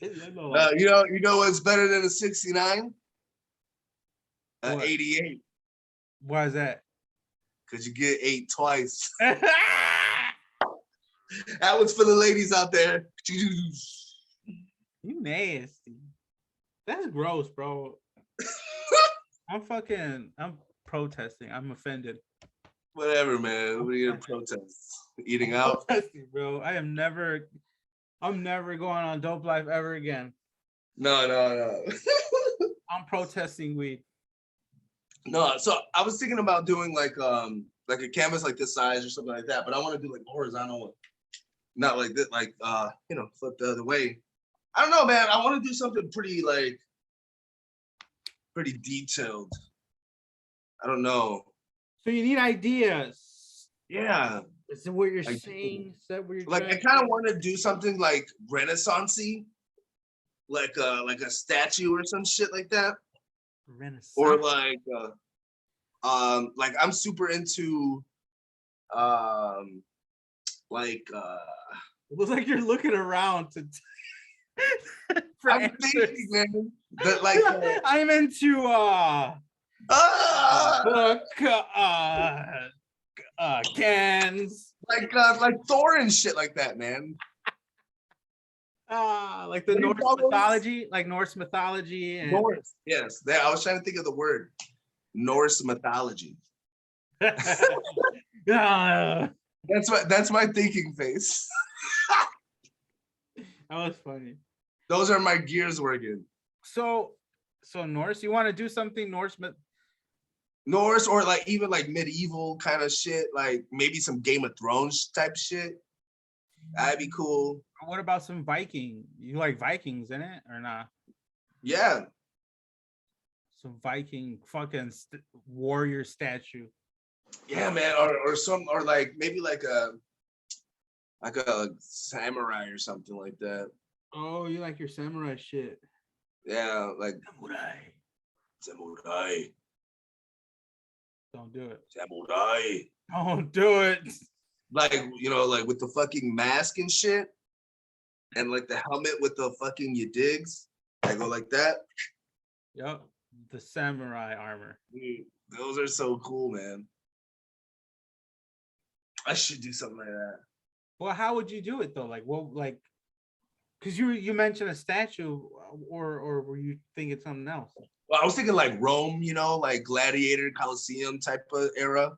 You know what's better than a 69? An 88. Why is that? Because you get 8 twice. That was for the ladies out there. You nasty. That's gross, bro. I'm protesting. I'm offended. Whatever, man. What are you gonna protest? Eating out? Protesting, bro. I'm never going on DopeLife ever again. No. I'm protesting weed. No, so I was thinking about doing like a canvas like this size or something like that, but I want to do like horizontal one. Not like this, like flip the other way. I don't know, man. I want to do something pretty detailed. I don't know. So you need ideas. Yeah. Is that what you're saying? Is that what you're like? I kind of want to do something like Renaissance-y, like a statue or some shit like that. Renaissance. Or like I'm super into it looks like you're looking around to. I'm thinking, man. That I'm into cans. Like Thor and shit like that, man. Like the Norse mythology, Norse mythology. And... Norse, yes. I was trying to think of the word. Norse mythology. That's my thinking face. That was funny. Those are my gears working. So Norse, you want to do something Norse or like even like medieval kind of shit, like maybe some Game of Thrones type shit. That'd be cool. What about some Viking? You like Vikings in it or not? Yeah. Some Viking fucking warrior statue. Yeah, man. Or like maybe like a samurai or something like that. Oh, you like your samurai shit. Yeah, like samurai. Don't do it. Samurai. Don't do it. Like, like with the fucking mask and shit. And like the helmet with the fucking you digs. I go like that. Yep. The samurai armor. Dude, those are so cool, man. I should do something like that. Well, how would you do it though? Because you mentioned a statue, or were you thinking something else? Well, I was thinking like Rome, like Gladiator, Colosseum type of era.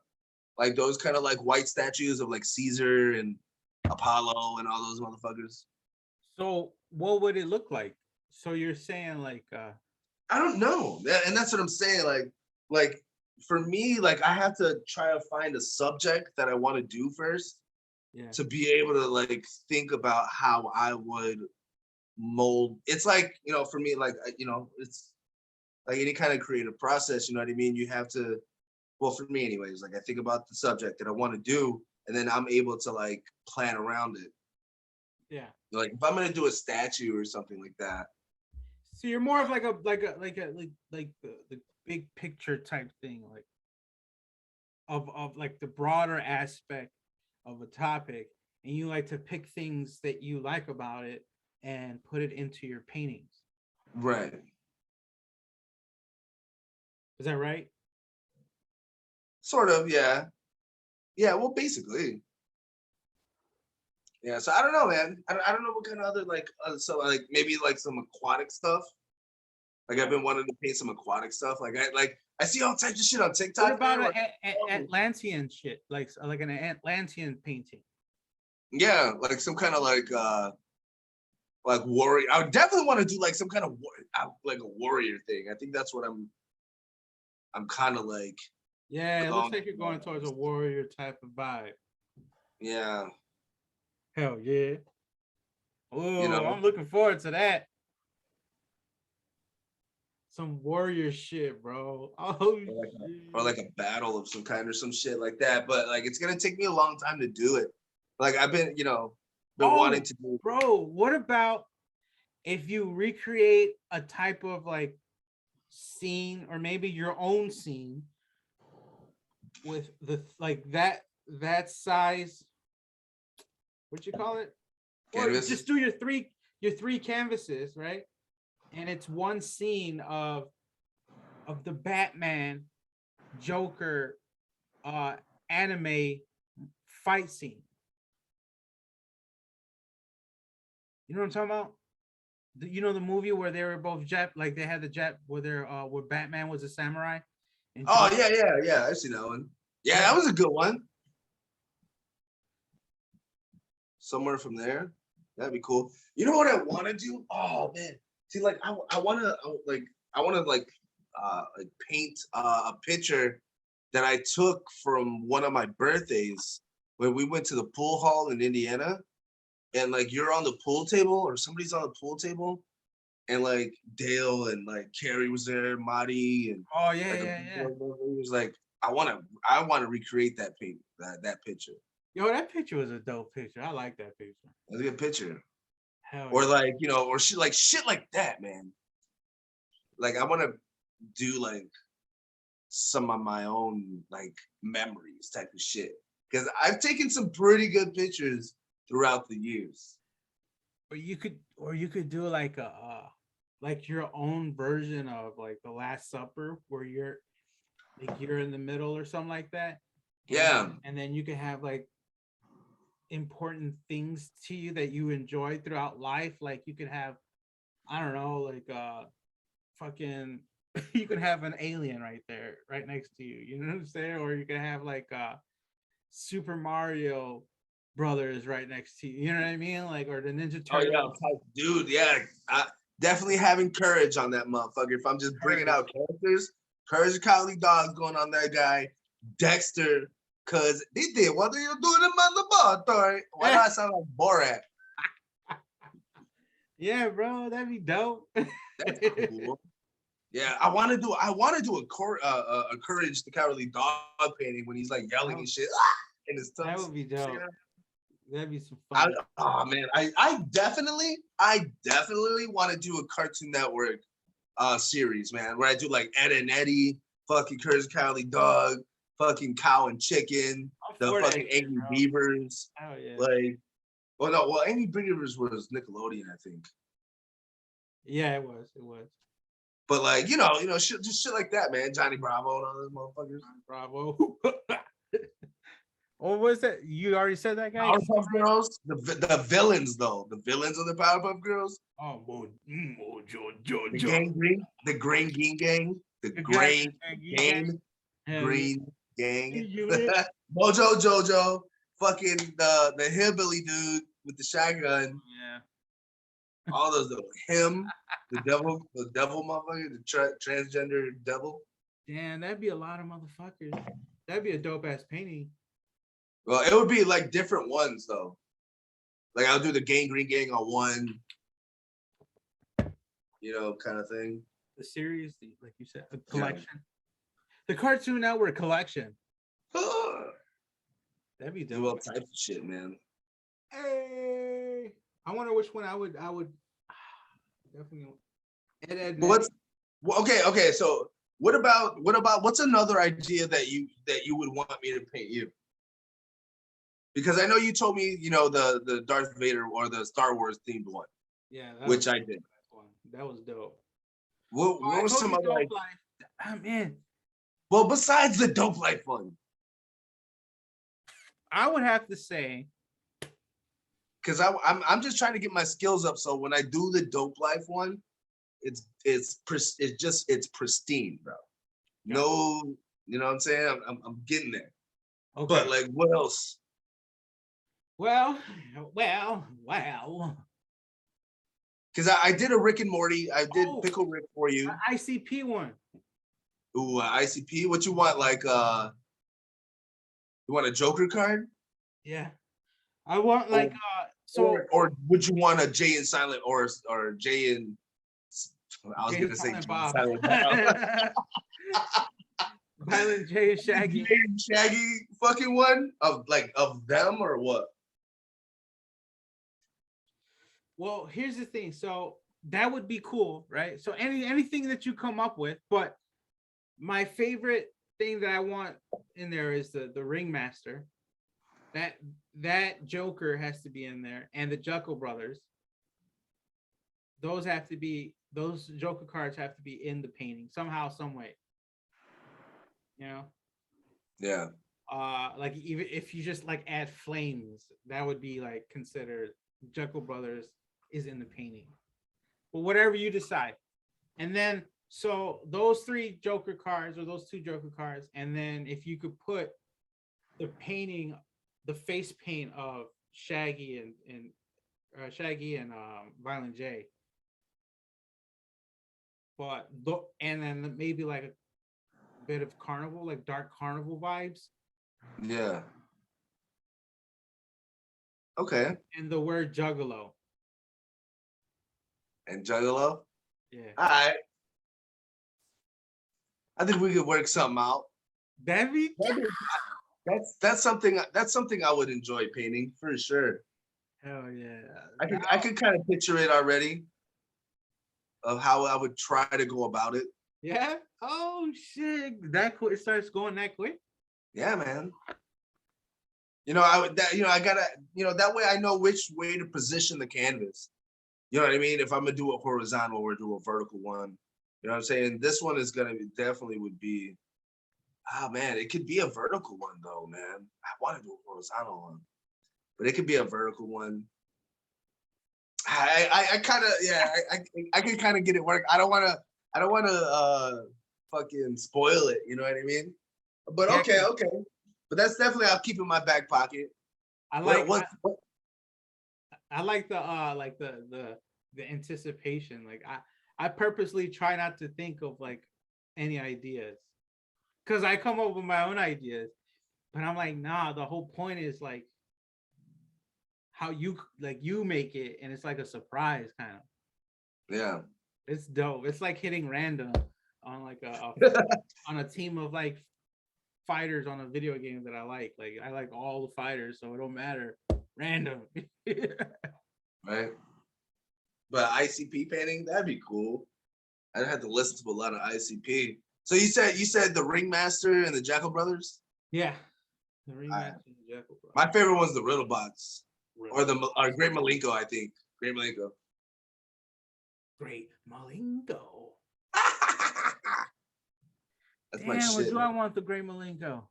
Like those kind of like white statues of like Caesar and Apollo and all those motherfuckers. So what would it look like? So you're saying I don't know. And that's what I'm saying. Like for me, like I have to try to find a subject that I want to do first. Yeah. To be able to like think about how I would mold. It's like, for me, like, it's like any kind of creative process, you know what I mean? You have to, well, for me anyways, like I think about the subject that I want to do, and then I'm able to like plan around it. Yeah. Like if I'm going to do a statue or something like that. So you're more of like the big picture type thing, of like the broader aspect of a topic, and you like to pick things that you like about it and put it into your paintings. Right. Is that right? Sort of, yeah. Yeah, well, basically. Yeah, so I don't know, man. I don't know what kind of other so like maybe like some aquatic stuff. Like I've been wanting to paint some aquatic stuff. I see all types of shit on TikTok. What about an Atlantean shit, like an Atlantean painting? Yeah, like some kind of like warrior. I would definitely want to do like some kind of like a warrior thing. I think that's what I'm kind of like. Yeah, it looks like you're going towards a warrior type of vibe. Yeah. Hell yeah. Oh, I'm looking forward to that. Some warrior shit, bro. Oh, or like a battle of some kind or some shit like that. But like it's gonna take me a long time to do it. Like I've been, wanting to do. Bro, what about if you recreate a type of like scene or maybe your own scene with the like that size, what you call it? Canvas. Or just do your three canvases, right? And it's one scene of the Batman Joker anime fight scene. You know what I'm talking about? The movie where they were both like they had the where Batman was a samurai. And yeah. I've seen that one. Yeah, that was a good one. Somewhere from there, that'd be cool. You know what I want to do? Oh man, see, like I want to paint a picture that I took from one of my birthdays when we went to the pool hall in Indiana, and like you're on the pool table or somebody's on the pool table, and like Dale and like Carrie was there, Marty, and It was like I want to recreate that picture. Yo, that picture was a dope picture. I like that picture. That's a good picture. Hell or like or shit like that, man. Like I want to do like some of my own like memories type of shit, because I've taken some pretty good pictures throughout the years. Or you could do like like your own version of like the Last Supper, where you're in the middle or something like that. And then you can have like important things to you that you enjoy throughout life. Like you could have, I don't know, like fucking you could have an alien right there, right next to you. You know what I'm saying? Or you could have like Super Mario Brothers right next to you. You know what I mean? Like, or the Ninja Turtles. Oh yeah, dude. Yeah, definitely having courage on that motherfucker. If I'm just bringing out characters, Courage the Cowardly Dog's going on that guy, Dexter. Cause they did. What are you doing in my laboratory? Why do I sound like Borat? Yeah, bro, that'd be dope. That's cool. Yeah, I want to do a Courage the Cowardly Dog painting when he's like yelling and shit in his tongue. That would be dope. That'd be some fun. I definitely want to do a Cartoon Network series, man, where I do like Ed and Eddie, fucking Courage the Cowardly Dog, fucking Cow and Chicken, the fucking Angry Beavers. Oh yeah. Like, Angry Beavers was Nickelodeon, I think. Yeah, it was. But like, shit, just shit like that, man. Johnny Bravo and all those motherfuckers. Bravo. What was that? You already said that guy? Powerpuff Girls. The villains, though. The villains of the Powerpuff Girls. Oh, the Green Gang. The Green Gang. Mojo Jojo. Fucking the hillbilly dude with the shotgun. Yeah. All those, him, the devil motherfucker, the transgender devil. Damn, that'd be a lot of motherfuckers. That'd be a dope ass painting. Well, it would be like different ones though. Like I'll do the Green Gang on one, kind of thing. The series, like you said, a collection. Yeah. The Cartoon Network collection. That'd be dope. Do all types of shit, man. Hey, I wonder which one I would definitely. Okay. So what about what's another idea that you would want me to paint you? Because I know you told me, the Darth Vader or the Star Wars themed one. Yeah, which I did. That was dope. What were some other like? Man. Well, besides the DopeLife one, I would have to say, because I'm just trying to get my skills up. So when I do the DopeLife one, it's pristine, bro. Yeah. No, you know what I'm saying? I'm getting there. Okay. But like, what else? Well. Because I did a Rick and Morty. I did Pickle Rick for you. ICP one. Ooh, ICP. What you want? Like, you want a Joker card? Yeah. I want like or would you want a Jay and Silent or Jay and I was gonna say Bob. Silent Bob. Violent Jay and Shaggy. Jay and Shaggy fucking one of them or what? Well, here's the thing. So that would be cool, right? So anything that you come up with, but my favorite thing that I want in there is the Ringmaster. That Joker has to be in there, and the Jekyll brothers. Those Joker cards have to be in the painting somehow, some way. Yeah. Like even if you just like add flames, that would be like considered Jekyll brothers is in the painting. But whatever you decide, and then so those 3 Joker cards or those 2 Joker cards, and then if you could put the painting, the face paint of Shaggy and Violent J, but and then maybe like a bit of carnival, like dark carnival vibes. Yeah. Okay. And the word Juggalo. And Juggalo? Yeah. All right. I think we could work something out. That's something I would enjoy painting for sure. Hell yeah. I could kind of picture it already of how I would try to go about it. Yeah. Oh shit. That quick, it starts going that quick. Yeah, man. I gotta, that way I know which way to position the canvas. You know what I mean? If I'm gonna do a horizontal or do a vertical one, you know what I'm saying? This one is gonna be definitely would be. Oh man, it could be a vertical one though, man. I want to do a horizontal one, but it could be a vertical one. I kind of I can kind of get it work. I don't want to fucking spoil it. You know what I mean? But okay. But that's definitely I'll keep in my back pocket. I like the anticipation. Like I purposely try not to think of like any ideas. Because I come up with my own ideas, but I'm like, nah, the whole point is like how you make it, and it's like a surprise kind of. Yeah. It's dope. It's like hitting random on like on a team of like fighters on a video game that I like. Like I like all the fighters, so it don't matter. Random. Right. But ICP painting, that'd be cool. I'd have to listen to a lot of ICP. So you said the Ringmaster and the Jekyll brothers? Yeah. The Ringmaster and the Jekyll brothers. My favorite one's the Riddlebots. Or Great Malenko, I think. Great Malenko. Great Malenko. That's my shit. What do I want the Great Malenko?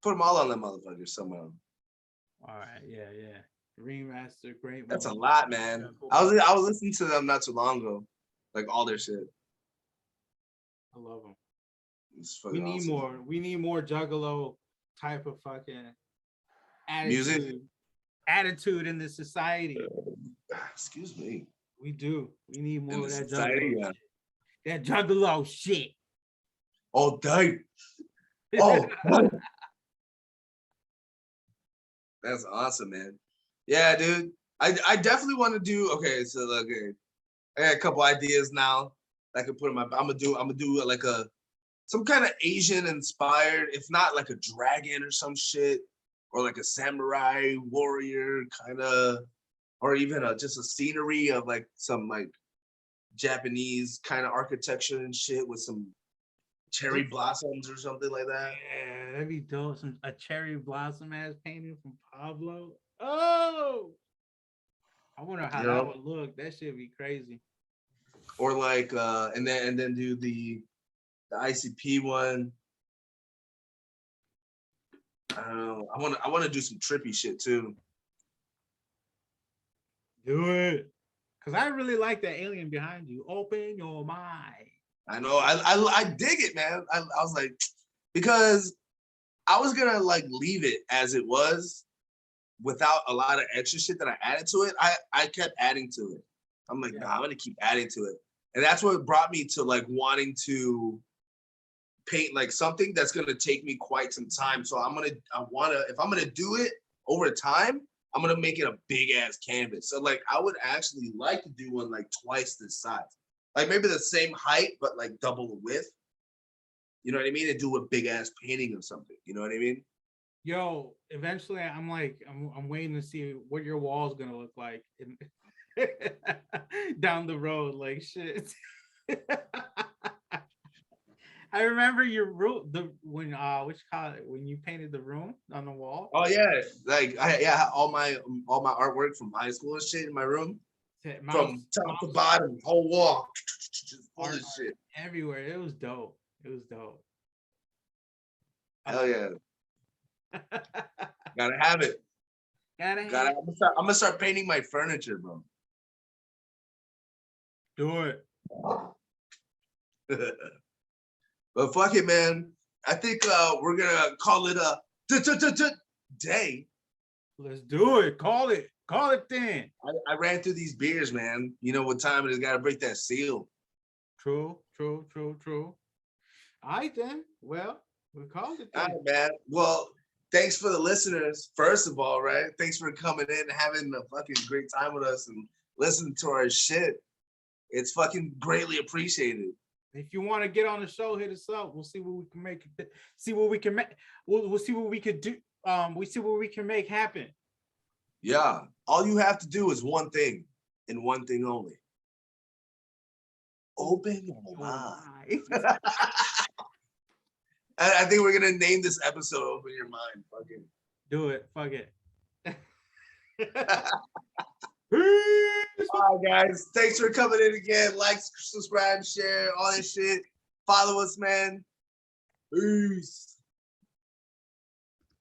Put them all on that motherfucker somehow. All right, yeah. Ringmaster, Great Malenko. That's a lot, man. I was listening to them not too long ago. Like all their shit. I love them. We need awesome. More. We need more Juggalo type of fucking attitude in the society. Excuse me. We do. We need more of that society, Juggalo shit. That Juggalo shit. Oh, damn. Oh, that's awesome, man. Yeah, dude. I definitely want to do. Okay, so okay, I got a couple ideas now. I can put in my. I'm gonna do like some kind of Asian inspired, if not like a dragon or some shit, or like a samurai warrior kind of, or even just a scenery of like some like Japanese kind of architecture and shit with some cherry blossoms or something like that. Yeah, that'd be dope. A cherry blossom ass painting from Pablo. Oh, I wonder how that would look. That should be crazy. Or like, and then do the ICP one. I don't know. I want to do some trippy shit too. Do it, cause I really like that alien behind you. Open your mind. I know. I dig it, man. I was like, because I was gonna like leave it as it was without a lot of extra shit that I added to it. I kept adding to it. I'm like, nah, I'm gonna keep adding to it. And that's what brought me to like wanting to paint like something that's gonna take me quite some time. So if I'm gonna do it over time, I'm gonna make it a big ass canvas. So like I would actually like to do one like twice this size. Like maybe the same height, but like double the width. You know what I mean? And do a big ass painting of something. You know what I mean? Yo, eventually I'm waiting to see what your wall's gonna look like down the road. Like shit. I remember your room when you painted the room on the wall. Oh yeah, like all my artwork from high school and shit in my room, from top to bottom, whole wall, full of shit everywhere. It was dope. It was dope. Hell yeah. Gotta have it. I'm gonna start painting my furniture, bro. Do it. But fuck it, man. I think we're gonna call it a day. Let's do it. Call it then. I ran through these beers, man. You know what time it is? Gotta break that seal. True. All right then. Well, we called it then. All right, man. Well, thanks for the listeners, first of all, right? Thanks for coming in and having a fucking great time with us and listening to our shit. It's fucking greatly appreciated. If you want to get on the show, hit us up. We'll see what we can make. See what we can make. We'll see what we could do. We see what we can make happen. Yeah. All you have to do is one thing and one thing only. Open your mind. I think we're gonna name this episode "Open Your Mind." Fuck it. Do it. Fuck it. All right, guys. Thanks for coming in again. Like, subscribe, share, all that shit. Follow us, man. Peace.